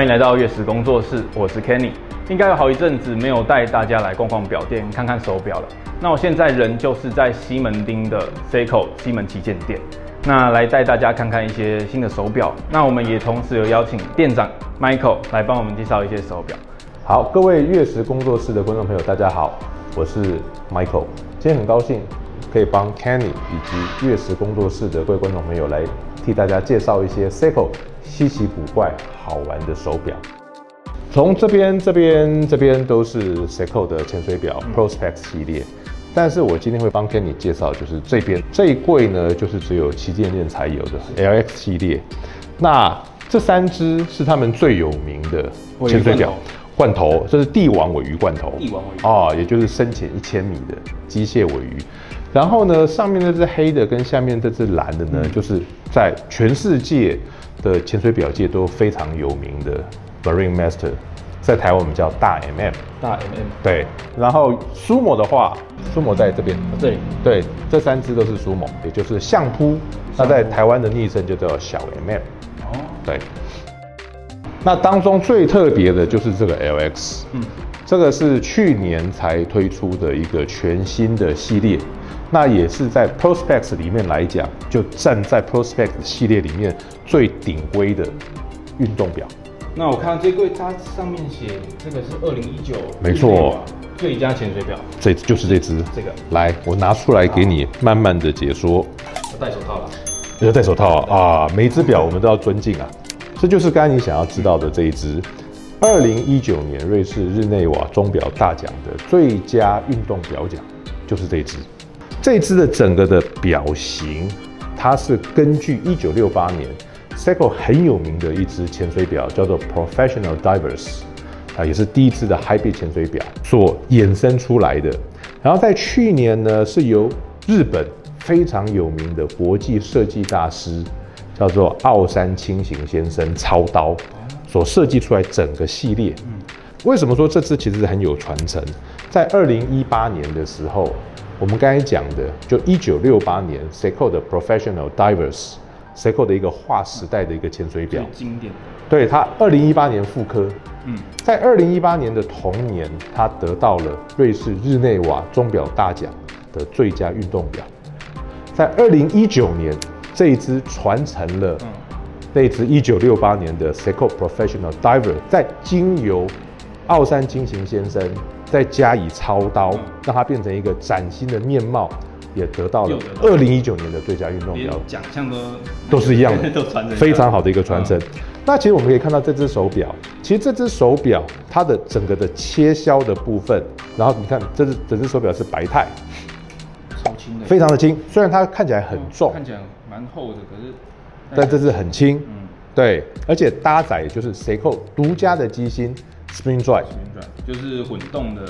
欢迎来到月食工作室，我是 Kenny。应该有好一阵子没有带大家来逛逛表店，看看手表了。那我现在人就是在西门町的 Seiko 西门旗舰店，那来带大家看看一些新的手表。那我们也同时有邀请店长 Michael 来帮我们介绍一些手表。好，各位月食工作室的观众朋友，大家好，我是 Michael。今天很高兴可以帮 Kenny 以及月食工作室的各位观众朋友来替大家介绍一些 Seiko 稀奇古怪、好玩的手表。从这边都是 Seiko 的潜水表 Prospex 系列，但是我今天会帮 Kenny 介绍就是这边这一柜呢，就是只有旗舰店才有的 LX 系列。那这3只是他们最有名的潜水表。罐头，这是帝王鲔鱼罐头，帝王鲔鱼也就是深潜1000米的机械鲔鱼。然后呢，上面这只黑的跟下面这只蓝的呢，就是在全世界的潜水表界都非常有名的 Marine Master， 在台湾我们叫大 MM， 大 MM。对。然后 Sumo 的话，Sumo 在这边，这里，对，这3只都是 Sumo， 也就是相扑。那在台湾的昵称就叫小 MM。哦，对。那当中最特别的就是这个 LX， 这个是去年才推出的一个全新的系列，那也是在 Prospex 里面来讲，就站在 Prospex 系列里面最顶规的运动表。那我看到这柜它上面写这个是2019，没错，最佳潜水表，这就是这只。这个来，我拿出来给你慢慢的解说。我戴手套了，要戴手套啊！每一只表我们都要尊敬啊。这就是刚才你想要知道的这一支，2019年瑞士日内瓦钟表大奖的最佳运动表奖，就是这一支。这一支的整个的表型，它是根据1968年 Seiko 很有名的一支潜水表，叫做 Professional Divers， 也是第一支的 Hybrid 潜水表所衍生出来的。然后在去年呢，是由日本非常有名的国际设计大师，叫做奥山清行先生操刀所设计出来整个系列。为什么说这支其实很有传承？在2018年的时候，我们刚才讲的，就1968年 Seiko 的 Professional Divers，Seiko 的一个划时代的一个潜水表，最经典的。对，它2018年复刻。在2018年的同年，它得到了瑞士日内瓦钟表大奖的最佳运动表。在2019年，这一支传承了那一支1968年的 Seiko Professional Diver， 再经由奥山清行先生再加以操刀，让它变成一个崭新的面貌，也得到了2019年的最佳运动表，奖项都是一样的，都传承，非常好的一个传承。那其实我们可以看到这只手表，其实这只手表它的整个的切削的部分，然后你看整只手表是白钛。超轻的，非常的轻，虽然它看起来很重，看起来蛮厚的，可是，但这是很轻，对，而且搭载就是 Seiko 独家的机芯 Spring Drive， 就是混动的，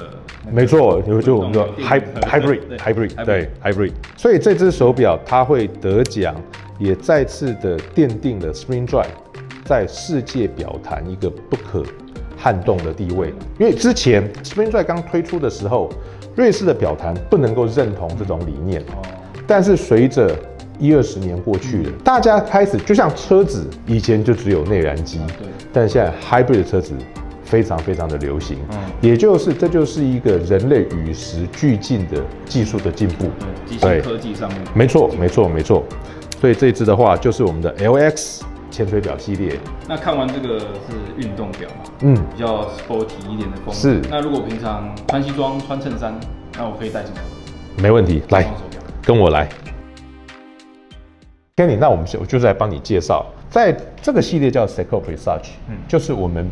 没错，就我们说 Hybrid， 对 Hybrid， 所以这只手表它会得奖，也再次的奠定了 Spring Drive 在世界表坛一个不可撼动的地位，因为之前 Spring Drive 刚推出的时候，瑞士的表坛不能够认同这种理念，但是随着10-20年过去了，大家开始就像车子以前就只有内燃机，但现在 Hybrid 的车子非常的流行，也就是这就是一个人类与时俱进的技术的进步，机械科技上面，没错。所以这一支的话就是我们的 LX 潜水表系列。那看完这个是运动表嘛，比较 sporty 一点的风格。是。那如果平常穿西装、穿衬衫，那我可以戴什么？没问题，来，跟我来。Kenny， 那我就是来帮你介绍，在这个系列叫 Seiko Presage，就是我们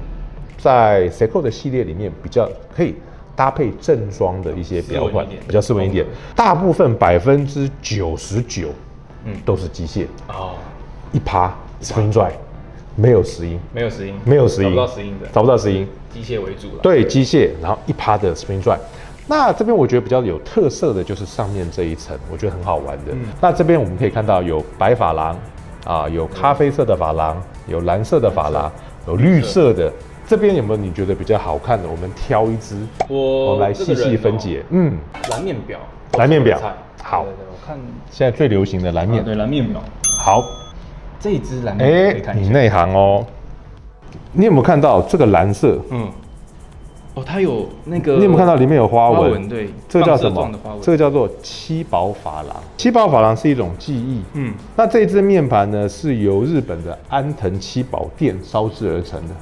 在 Seiko 的系列里面比较可以搭配正装的一些表款，比较斯文一点。大部分99%都是机械，1% Spring Drive， 没有石英，找不到石英，机械为主了。对，机械，然后1%的 Spring Drive。那这边我觉得比较有特色的就是上面这一层，我觉得很好玩的。那这边我们可以看到有白珐琅有咖啡色的珐琅，有蓝色的珐琅，有绿色的。这边有没有你觉得比较好看的？我们挑一支，我们来细细分解。蓝面表，好，我看现在最流行的蓝面，对，蓝面表。好，这一支蓝面，你内行哦。你有没有看到这个蓝色？哦，它有那个，你有没有看到里面有花纹？对，这个叫什么？放射状的花纹这个叫做七宝珐琅。七宝珐琅是一种技艺。那这支面盘呢，是由日本的安藤七宝店烧制而成的。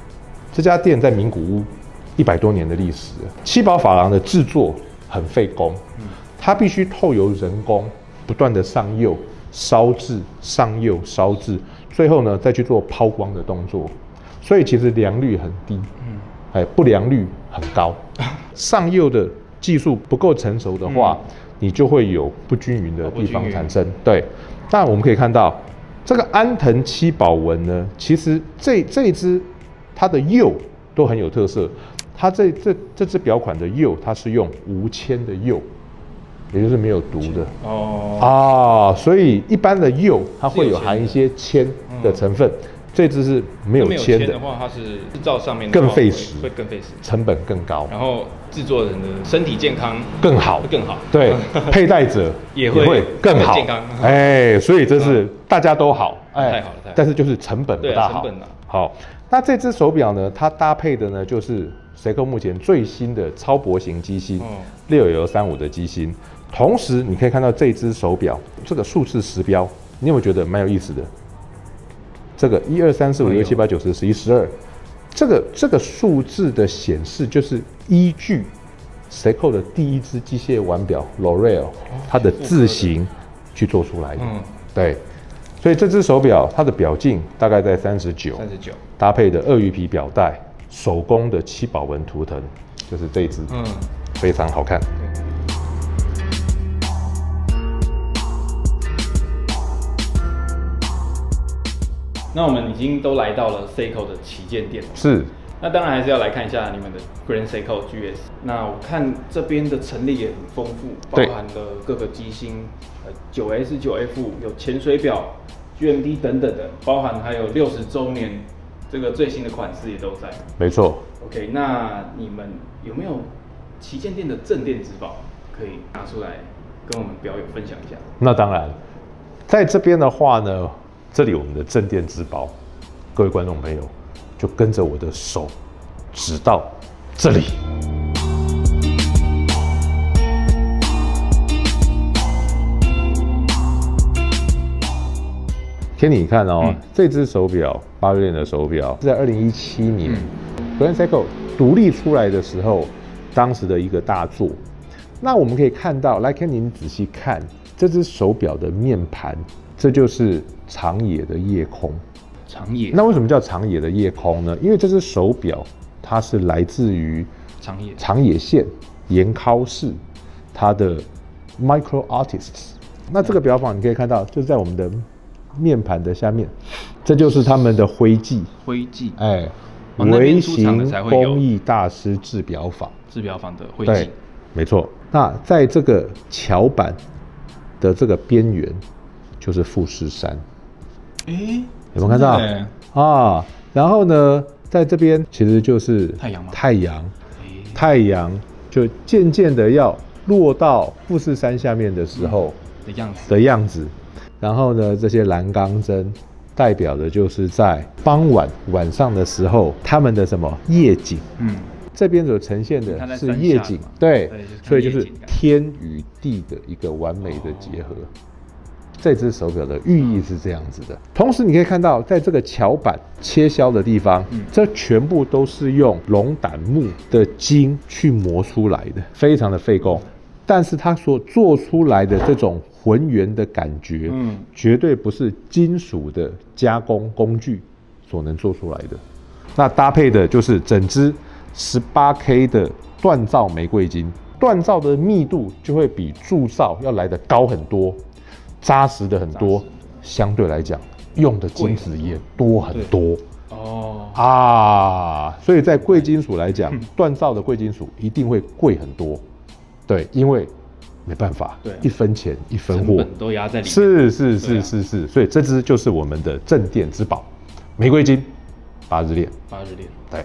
这家店在名古屋100多年的历史。七宝珐琅的制作很费工，它必须透由人工不断的上釉、烧制、上釉、烧制，最后呢再去做抛光的动作，所以其实良率很低。不良率很高，上釉的技术不够成熟的话，你就会有不均匀的地方产生。对，那我们可以看到这个安藤七宝纹呢，其实这一支它的釉都很有特色。它这支表款的釉，它是用无铅的釉，也就是没有毒的。所以一般的釉它会有含一些铅的成分。这支是没有铅的话，它是制造上面更费时，会更费时，成本更高，然后制作人的身体健康更好，对，佩戴者也会更好，健康。所以这是大家都好，太好了，但是就是成本不大好。好，那这只手表呢，它搭配的呢就是 Seiko 目前最新的超薄型机芯6L35的机芯，同时你可以看到这只手表这个数字时标，你有没有觉得蛮有意思的？这个1、2、3、4、5、6、7、8、9、10、11、12，这个数字的显示就是依据 Seiko 的第一支机械腕表 L'Oreal 它的字形去做出来的。对，所以这只手表它的表径大概在39，搭配的鳄鱼皮表带，手工的七宝纹图腾，就是这一只，非常好看。那我们已经都来到了 Seiko 的旗舰店，是。那当然还是要来看一下你们的 Grand Seiko GS。那我看这边的陈列也很丰富，包含了各个机芯，9S、9F 有潜水表、GMT 等等的，包含还有60周年这个最新的款式也都在。没错。OK， 那你们有没有旗舰店的镇店之宝可以拿出来跟我们表友分享一下？那当然，在这边的话呢，这里我们的镇店之宝，各位观众朋友就跟着我的手指到这里。天，你看哦，这只手表8月链的手表是在2017年Grand Seiko 独立出来的时候，当时的一个大作。那我们可以看到，来看您仔细看这只手表的面盘，这就是长野的夜空。长野，那为什么叫长野的夜空呢？因为这只手表它是来自于长野县岩尻市，它的 Micro Artists。那这个表坊你可以看到，就在我们的面盘的下面，这就是他们的徽记。微型工艺大师制表坊的徽记。对，没错。那在这个桥板的这个边缘，就是富士山。有没有看到啊？然后呢，在这边其实就是太阳就渐渐的要落到富士山下面的时候的样子。然后呢，这些栏杆针代表的就是在傍晚上的时候，他们的什么夜景？这边所呈现的是夜景，对，所以就是天与地的一个完美的结合。这只手表的寓意是这样子的。同时，你可以看到，在这个桥板切削的地方，这全部都是用龙胆木的筋去磨出来的，非常的费工。但是它所做出来的这种浑圆的感觉，绝对不是金属的加工工具所能做出来的。那搭配的就是整支18K 的锻造玫瑰金，锻造的密度就会比铸造要来得高很多，扎实的很多，相对来讲用的金子也多很多。所以在贵金属来讲，锻造的贵金属一定会贵很多。对，因为没办法，一分钱一分货，成本都压在里面。是，所以这支就是我们的镇店之宝，玫瑰金8日链。对。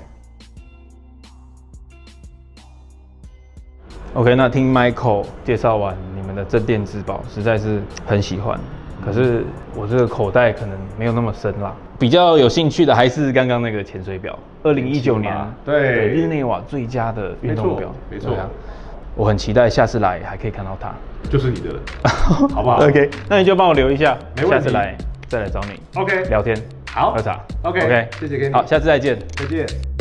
OK， 那听 Michael 介绍完你们的镇店之宝，实在是很喜欢。可是我这个口袋可能没有那么深啦。比较有兴趣的还是刚刚那个潜水表，2019年对日内瓦最佳的运动表，没错。我很期待下次来还可以看到它，就是你的了，好不好 ？OK， 那你就帮我留一下，下次来再来找你 OK 聊天，好喝茶 OK， 谢谢 Kenny，好，下次再见，再见。